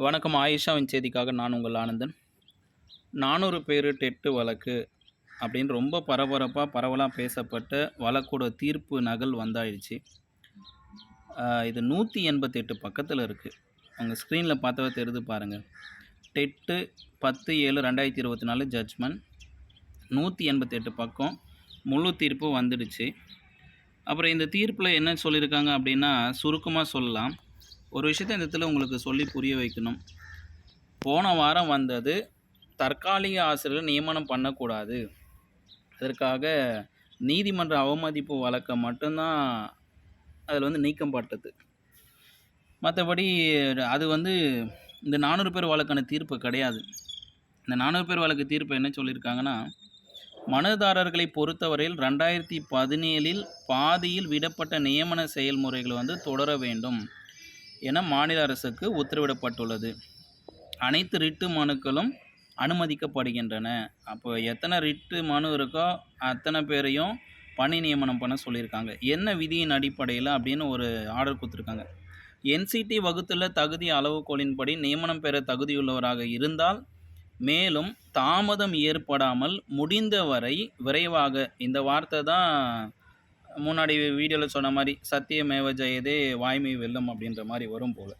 வணக்கம். ஆயிஷாவின் செய்திக்காக நான் உங்கள் ஆனந்தன். 400 பேரு டெட்டு வழக்கு அப்படின்னு ரொம்ப பரவலாக பேசப்பட்ட வழக்கோட தீர்ப்பு நகல் வந்தாயிடுச்சு. இது 188 பக்கத்தில் இருக்குது. உங்கள் ஸ்க்ரீனில் பார்த்தாவே தெரியுது பாருங்கள். டெட்டு 10/7/2024 ஜட்ஜ்மெண்ட் 188 பக்கம் முழு தீர்ப்பு வந்துடுச்சு. அப்புறம் இந்த தீர்ப்பில் என்ன சொல்லியிருக்காங்க அப்படின்னா, சுருக்கமாக சொல்லலாம். ஒரு விஷயத்தை இந்த இடத்துல உங்களுக்கு சொல்லி புரிய வைக்கணும். போன வாரம் வந்தது தற்காலிக ஆசிரியர்கள் நியமனம் பண்ணக்கூடாது, அதற்காக நீதிமன்ற அவமதிப்பு வழக்கை மட்டும்தான் அதில் நீக்கப்பட்டது. மற்றபடி அது இந்த 400 பேர் வழக்கான தீர்ப்பு கிடையாது. இந்த 400 பேர் வழக்கு தீர்ப்பு என்ன சொல்லியிருக்காங்கன்னா, மனுதாரர்களை பொறுத்தவரையில் 2017 பாதியில் விடப்பட்ட நியமன செயல்முறைகள் தொடர வேண்டும் என மாநில அரசுக்கு உத்தரவிடப்பட்டுள்ளது. அனைத்து ரிட்டு மனுக்களும் அனுமதிக்கப்படுகின்றன. அப்போ எத்தனை ரிட்டு மனு இருக்கோ அத்தனை பேரையும் பணி நியமனம் பண்ண சொல்லியிருக்காங்க. என்ன விதியின் அடிப்படையில் அப்படின்னு ஒரு ஆர்டர் கொடுத்துருக்காங்க. என்சிடி வகுத்துள்ள தகுதி அளவுகோலின்படி நியமனம் பெற தகுதியுள்ளவராக இருந்தால், மேலும் தாமதம் ஏற்படாமல் முடிந்தவரை விரைவாக, இந்த வார்த்தை தான் முன்னாடி வீடியோவில் சொன்ன மாதிரி சத்தியமேவ ஜெயதே வாய்மை வெல்லும் அப்படின்ற மாதிரி வரும் போல்.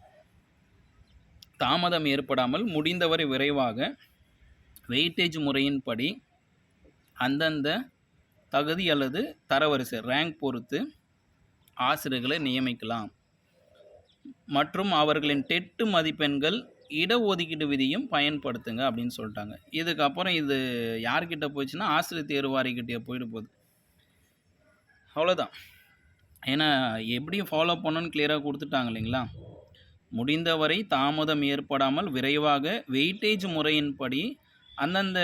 தாமதம் ஏற்படாமல் முடிந்தவரை விரைவாக வெயிட்டேஜ் முறையின்படி அந்தந்த தகுதி அல்லது தரவரிசை ரேங்க் பொறுத்து ஆசிரியர்களை நியமிக்கலாம் மற்றும் அவர்களின் டெட்டு மதிப்பெண்கள் இடஒதுக்கீடு விதியும் பயன்படுத்துங்க அப்படின்னு சொல்லிட்டாங்க. இதுக்கப்புறம் இது யார்கிட்ட போயிடுச்சுன்னா ஆசிரியர் தேர்வாரிக்கிட்டே போயிட்டு போகுது. அவ்வளோதான். ஏன்னா எப்படியும் ஃபாலோ பண்ணணும்னு கிளியராக கொடுத்துட்டாங்க இல்லைங்களா. முடிந்தவரை தாமதம் ஏற்படாமல் விரைவாக வெயிட்டேஜ் முறையின்படி அந்தந்த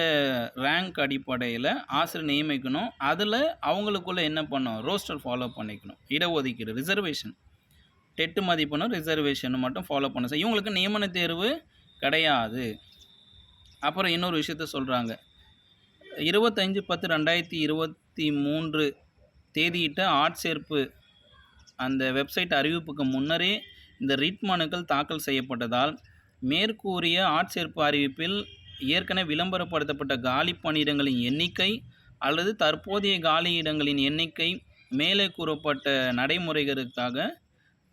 ரேங்க் அடிப்படையில் ஆசிரியர் நியமிக்கணும். அதில் அவங்களுக்குள்ளே என்ன பண்ணணும், ரோஸ்டர் ஃபாலோ பண்ணிக்கணும். இடஒதுக்கீடு ரிசர்வேஷன், டெட்டு மதிப்பெண்ணும் ரிசர்வேஷன் மட்டும் ஃபாலோ பண்ண. இவங்களுக்கு நியமன தேர்வு கிடையாது. அப்புறம் இன்னொரு விஷயத்த சொல்கிறாங்க. 25/10/2023 தேதியிட்ட ஆட்சேர்ப்பு அந்த வெப்சைட் அறிவிப்புக்கு முன்னரே இந்த ரிட் மனுக்கள் தாக்கல் செய்யப்பட்டதால், மேற்கூறிய ஆட்சேர்ப்பு அறிவிப்பில் ஏற்கனவே விளம்பரப்படுத்தப்பட்ட காலி பணியிடங்களின் எண்ணிக்கை அல்லது தற்போதைய காலி இடங்களின் எண்ணிக்கை மேலே கூறப்பட்ட நடைமுறைகளுக்காக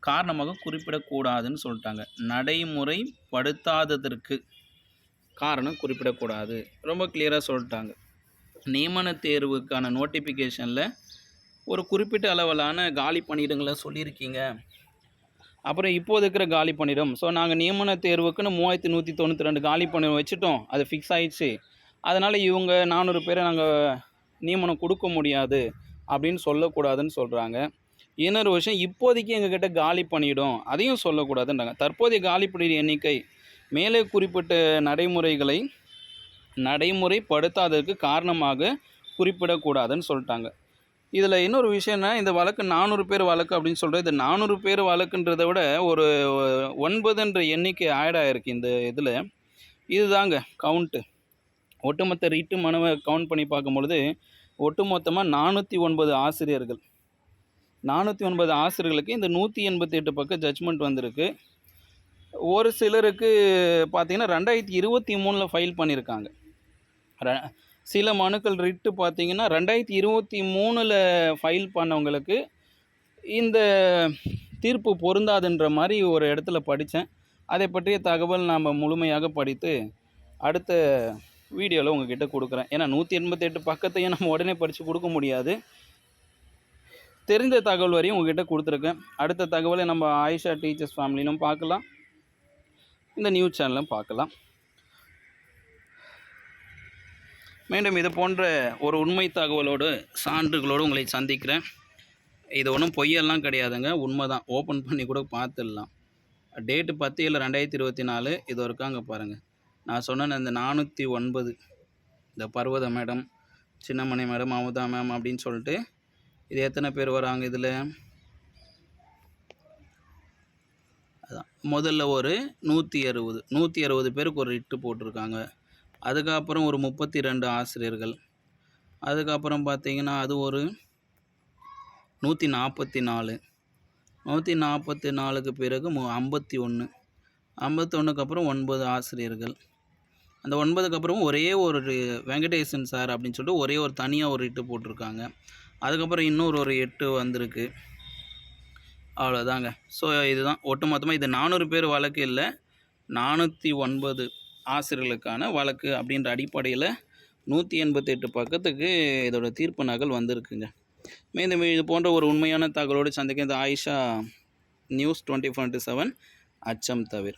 காரணமாக குறிப்பிடக்கூடாதுன்னு சொல்லிட்டாங்க. நடைமுறைப்படுத்தாததற்கு காரணம் குறிப்பிடக்கூடாது. ரொம்ப கிளியராக சொல்லிட்டாங்க. நியமன தேர்வுக்கான நோட்டிஃபிகேஷனில் ஒரு குறிப்பிட்ட அளவிலான காலி பணியிடங்களை சொல்லியிருக்கீங்க. அப்புறம் இப்போது இருக்கிற காலி பணியிடம், ஸோ நாங்கள் நியமன தேர்வுக்குன்னு 3192 காலி பணியிடம் வச்சுட்டோம், அது ஃபிக்ஸ் ஆகிடுச்சு, அதனால் இவங்க 400 பேரை நாங்கள் நியமனம் கொடுக்க முடியாது அப்படின்னு சொல்லக்கூடாதுன்னு சொல்கிறாங்க. இன்னொரு விஷயம், இப்போதைக்கு எங்ககிட்ட காலி பணியிடம் அதையும் சொல்லக்கூடாதுன்றாங்க. தற்போதைய காலி பணியிட எண்ணிக்கை மேலே குறிப்பிட்ட நடைமுறைகளை நடைமுறைப்படுத்தாததற்கு காரணமாக குறிப்பிடக்கூடாதுன்னு சொல்லிட்டாங்க. இதில் இன்னொரு விஷயம்னா, இந்த வழக்கு 400 பேர் வழக்கு அப்படின்னு சொல்கிறது. இது 400 பேர் வழக்குன்றதை விட ஒரு 9 எண்ணிக்கை ஆட் ஆகிருக்கு இந்த இதில். இதுதாங்க கவுண்ட்டு. ஒட்டுமொத்த ரிட்டு மனுவை கவுண்ட் பண்ணி பார்க்கும்பொழுது ஒட்டுமொத்தமாக 409 ஆசிரியர்கள், 409 ஆசிரியர்களுக்கு இந்த 188 பக்கம் ஜட்ஜ்மெண்ட் வந்திருக்கு. ஒரு சிலருக்கு பார்த்திங்கன்னா 2023 ஃபைல் பண்ணியிருக்காங்க. சில மனுக்கள் ரிட்டு பார்த்திங்கன்னா 2023 ஃபைல் பண்ணவங்களுக்கு இந்த தீர்ப்பு பொருந்தாதுன்ற மாதிரி ஒரு இடத்துல படித்தேன். அதை பற்றிய தகவல் நாம் முழுமையாக படித்து அடுத்த வீடியோவில் உங்கள்கிட்ட கொடுக்குறேன். ஏன்னா 188 பக்கத்தையும் நம்ம உடனே படித்து கொடுக்க முடியாது. தெரிந்த தகவல் வரையும் உங்கள்கிட்ட கொடுத்துருக்கேன். அடுத்த தகவலை நம்ம ஆயிஷா டீச்சர்ஸ் ஃபேமிலியிலும் பார்க்கலாம், இந்த நியூஸ் சேனலும் பார்க்கலாம். மீண்டும் இது போன்ற ஒரு உண்மை தகவலோடு சான்றுகளோடு உங்களை சந்திக்கிறேன். இது ஒன்றும் பொய்யெல்லாம் கிடையாதுங்க, உண்மை தான். ஓப்பன் பண்ணி கூட பார்த்துடலாம். டேட்டு 10/7/2024 இது இருக்காங்க பாருங்கள். நான் சொன்ன இந்த 409, இந்த Parvatha madam, Chinnamani madam, Amutha ma'am அப்படின்னு சொல்லிட்டு இது எத்தனை பேர் வராங்க இதில்? அதான் முதல்ல ஒரு 160 பேருக்கு ஒரு ரிட்டு போட்டிருக்காங்க. அதுக்கப்புறம் ஒரு 32 ஆசிரியர்கள். அதுக்கப்புறம் பார்த்திங்கன்னா அது ஒரு 144, 144க்கு பிறகு 51, 51க்கு அப்புறம் 9 ஆசிரியர்கள். அந்த 9க்கு அப்புறம் ஒரே ஒரு வெங்கடேசன் சார் அப்படின்னு சொல்லிட்டு ஒரே ஒரு தனியாக ஒரு ரிட்டு போட்டிருக்காங்க. அதுக்கப்புறம் இன்னொரு ஒரு 8 வந்திருக்கு. அவ்வளோதாங்க. ஸோ இதுதான் ஒட்டுமொத்தமாக இது 400 பேர் வழக்கு இல்லை, 409 ஆசிரியர்களுக்கான வழக்கு அப்படின்ற அடிப்படையில் 188 பக்கத்துக்கு இதோட தீர்ப்பு நகல் வந்திருக்குங்க. மீண்டும் இது போன்ற ஒரு உண்மையான தகவலோடு சந்திக்க இந்த ஆயிஷா நியூஸ் 24/7 அச்சம் தவிர.